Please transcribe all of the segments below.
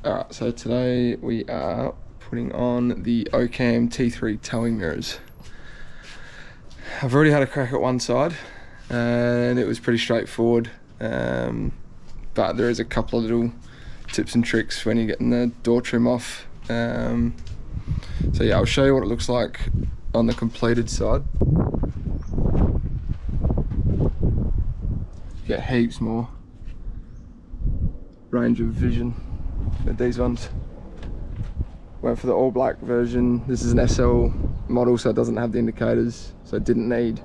Alright, so today we are putting on the OCAM T3 towing mirrors. I've already had a crack at one side and it was pretty straightforward, but there is a couple of little tips and tricks when you're getting the door trim off. So yeah, I'll show you what it looks like on the completed side. You get heaps more range of vision with these ones. Went for the all black version. This is an SL model, so it doesn't have the indicators, so it didn't need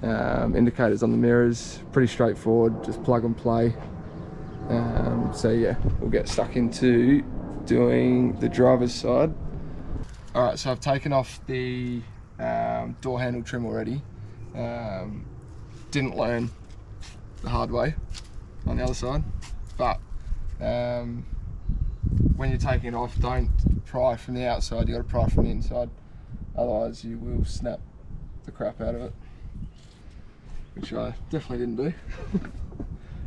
indicators on the mirrors. Pretty straightforward, just plug and play. So yeah, we'll get stuck into doing the driver's side. Alright, so I've taken off the door handle trim already. Didn't learn the hard way on the other side, but when you're taking it off, don't pry from the outside, you got to pry from the inside, otherwise you will snap the crap out of it, which I definitely didn't do.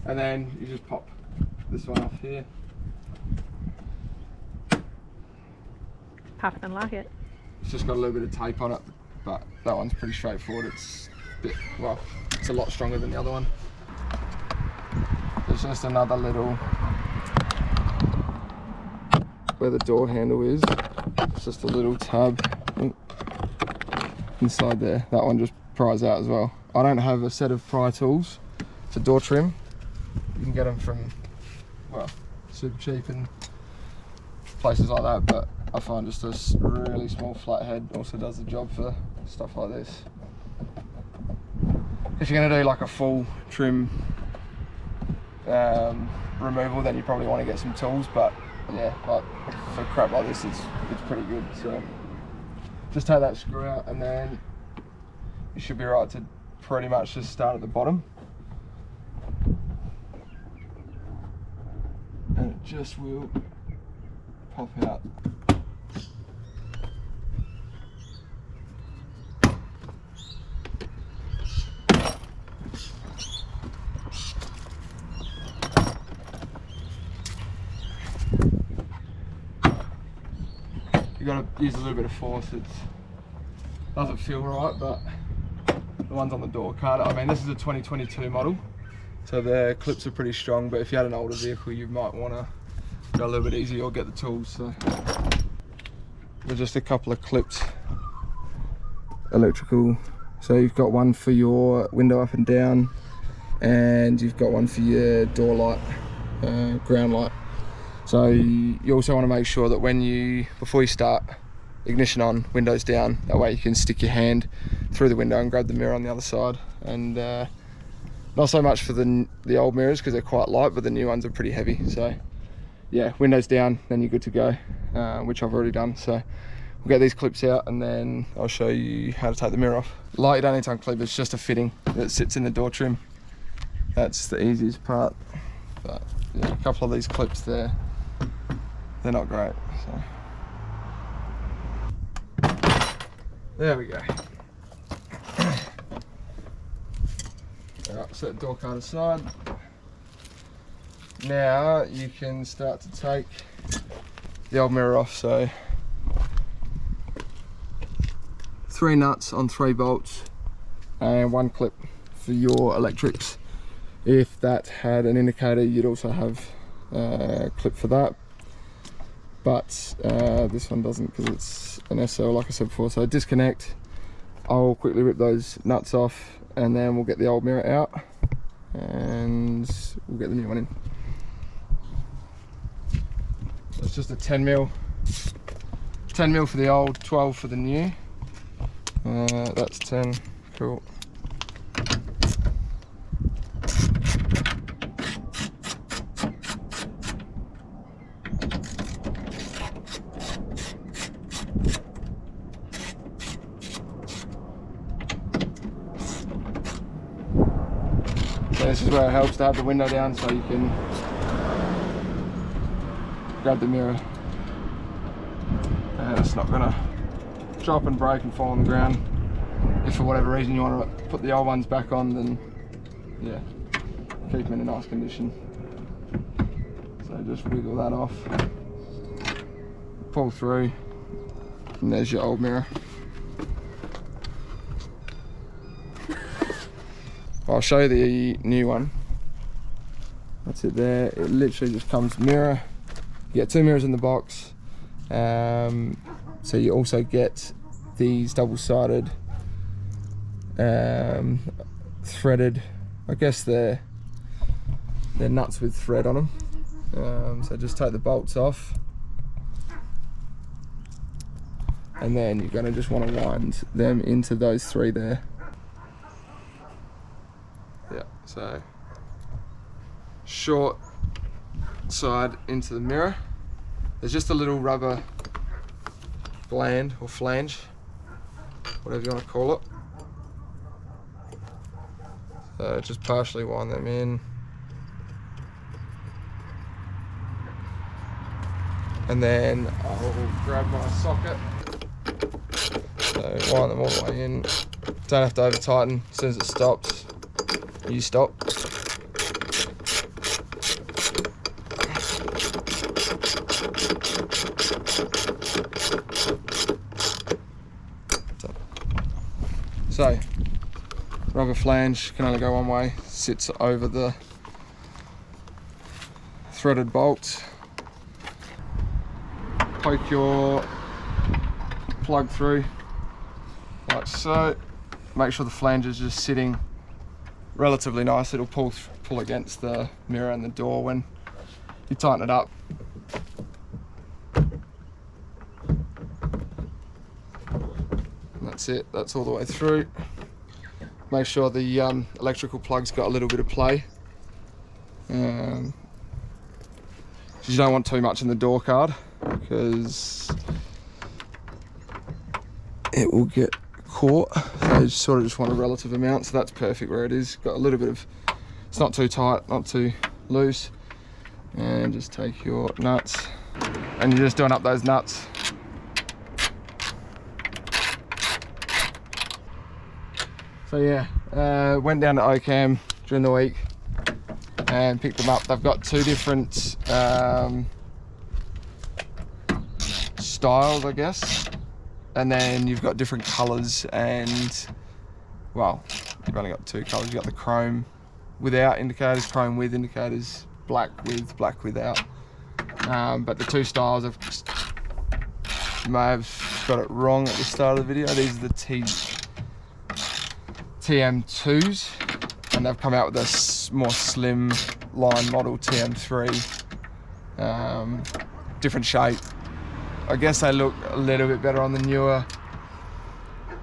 And then you just pop this one off here. Pop it and lock it. It's just got a little bit of tape on it, but that one's pretty straightforward. It's a bit, well, it's a lot stronger than the other one. There's just another little, where the door handle is, it's just a little tab inside there. That one just pries out as well. I don't have a set of pry tools for door trim. You can get them from, well, super cheap in places like that, but I find just a really small flathead also does the job for stuff like this. If you're going to do like a full trim removal, then you probably want to get some tools, but yeah, like for crap like this, it's pretty good. So just take that screw out and then you should be right to pretty much just start at the bottom, and it just will pop out. You got to use a little bit of force. It doesn't feel right, but the ones on the door card, I mean, this is a 2022 model, so the clips are pretty strong, but if you had an older vehicle, you might want to go a little bit easier or get the tools. So there's just a couple of clips, electrical. So you've got one for your window up and down, and you've got one for your door light, ground light. So you also want to make sure that before you start, ignition on, windows down, that way you can stick your hand through the window and grab the mirror on the other side. And not so much for the old mirrors because they're quite light, but the new ones are pretty heavy. So yeah, windows down, then you're good to go, which I've already done. So we'll get these clips out and then I'll show you how to take the mirror off. Light, you don't need to unclip, it's just a fitting that sits in the door trim. That's the easiest part. But yeah, a couple of these clips there, they're not great. So there we go. Alright, set the door card aside. Now you can start to take the old mirror off. So 3 nuts on 3 bolts and 1 clip for your electrics. If that had an indicator, you'd also have a clip for that, but this one doesn't because it's an SL, like I said before. So disconnect, I'll quickly rip those nuts off and then we'll get the old mirror out and we'll get the new one in. So it's just a 10 mil for the old, 12 for the new. That's 10, cool. So this is where it helps to have the window down so you can grab the mirror and it's not gonna drop and break and fall on the ground. If for whatever reason you want to put the old ones back on, then yeah, keep them in a nice condition. So So just wiggle that off, pull through, and there's your old mirror. I'll show you the new one. That's it there. It literally just comes mirror. You get 2 mirrors in the box. So you also get these double-sided threaded, I guess they're nuts with thread on them. So just take the bolts off, and then you're going to just want to wind them into those 3 there. Yeah, so short side into the mirror. There's just a little rubber gland or flange, whatever you want to call it. So just partially wind them in. And then I'll grab my socket. So wind them all the way in. Don't have to over tighten. As soon as it stops, you stop. So, rubber flange can only go one way, sits over the threaded bolts. Poke your plug through, like so. Make sure the flange is just sitting relatively nice. It'll pull against the mirror and the door when you tighten it up. That's it, that's all the way through. Make sure the electrical plug's got a little bit of play. You don't want too much in the door card because it will get caught. So you sort of just want a relative amount, so that's perfect where it is. Got a little bit of, it's not too tight, not too loose. And just take your nuts and you're just doing up those nuts. So yeah, went down to OCAM during the week and picked them up. They've got 2 different styles, I guess, and then you've got different colours, and well, you've only got 2 colours. You've got the chrome without indicators, chrome with indicators, black with, black without. But the 2 styles, I may have got it wrong at the start of the video. These are the TM2s, and they've come out with a more slim line model TM3. Different shape. I guess they look a little bit better on the newer.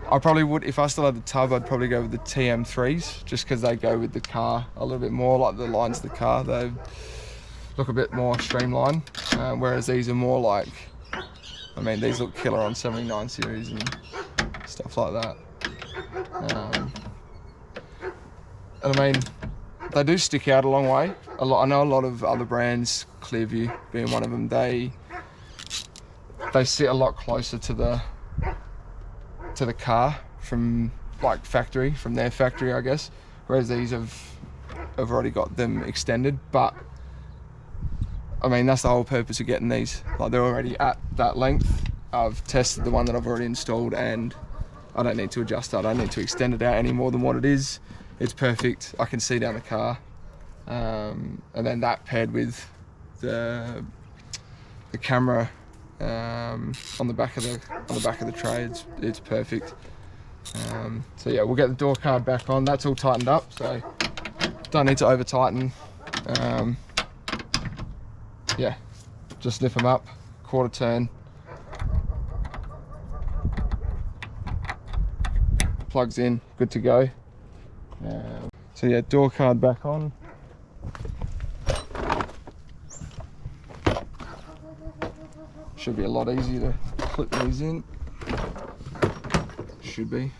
I probably would, if I still had the tub, I'd probably go with the TM3s, just because they go with the car a little bit more, like the lines of the car. They look a bit more streamlined, whereas these are more like, I mean, these look killer on 79 series and stuff like that. And I mean, they do stick out a long way. I know a lot of other brands, Clearview being one of them, they sit a lot closer to the car from like factory, from their factory, I guess. Whereas these have already got them extended. But I mean, that's the whole purpose of getting these. Like, they're already at that length. I've tested the one that I've already installed, and I don't need to adjust it. I don't need to extend it out any more than what it is. It's perfect. I can see down the car, and then that paired with the camera on the back of the tray, it's perfect. So yeah, we'll get the door card back on. That's all tightened up, so don't need to over tighten. Yeah, just lift them up, quarter turn, plugs in, good to go. So yeah, door card back on. Should be a lot easier to clip these in. Should be.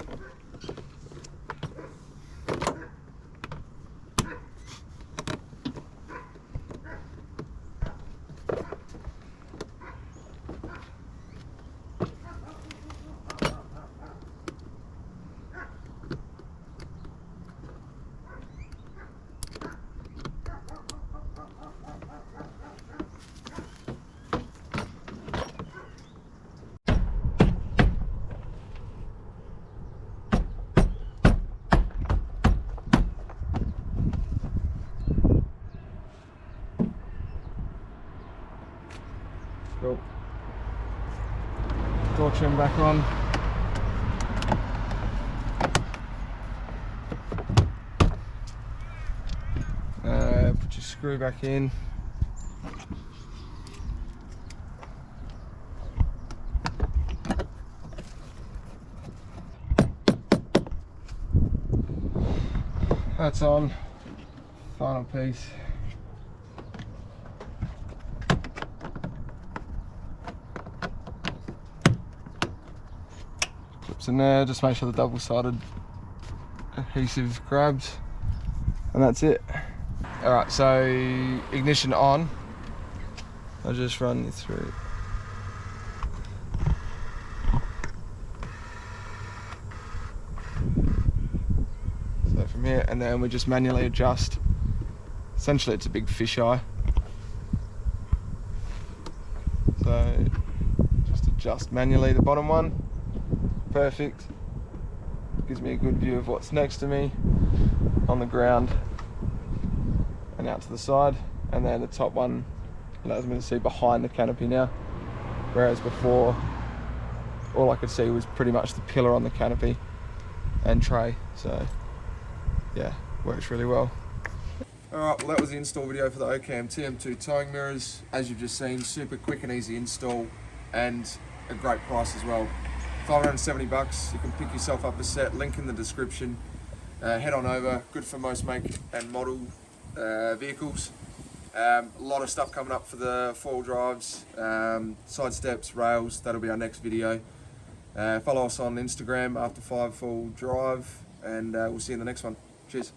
Cool. Door trim back on. Put your screw back in. That's on. Final piece. Clips in there, just make sure the double-sided adhesive grabs, and that's it. Alright, so ignition on. I'll just run you through. So from here, and then we just manually adjust. Essentially it's a big fisheye. So just adjust manually the bottom one. Perfect. Gives me a good view of what's next to me on the ground and out to the side, and then the top one allows me to see behind the canopy now, whereas before all I could see was pretty much the pillar on the canopy and tray. So yeah, works really well. Alright, well that was the install video for the OCAM TM2 towing mirrors. As you've just seen, super quick and easy install and a great price as well. $570, you can pick yourself up a set, link in the description. Head on over, good for most make and model vehicles. A lot of stuff coming up for the four-wheel drives, side steps, rails. That'll be our next video. Follow us on Instagram, After 5 Full Drive, and we'll see you in the next one. Cheers.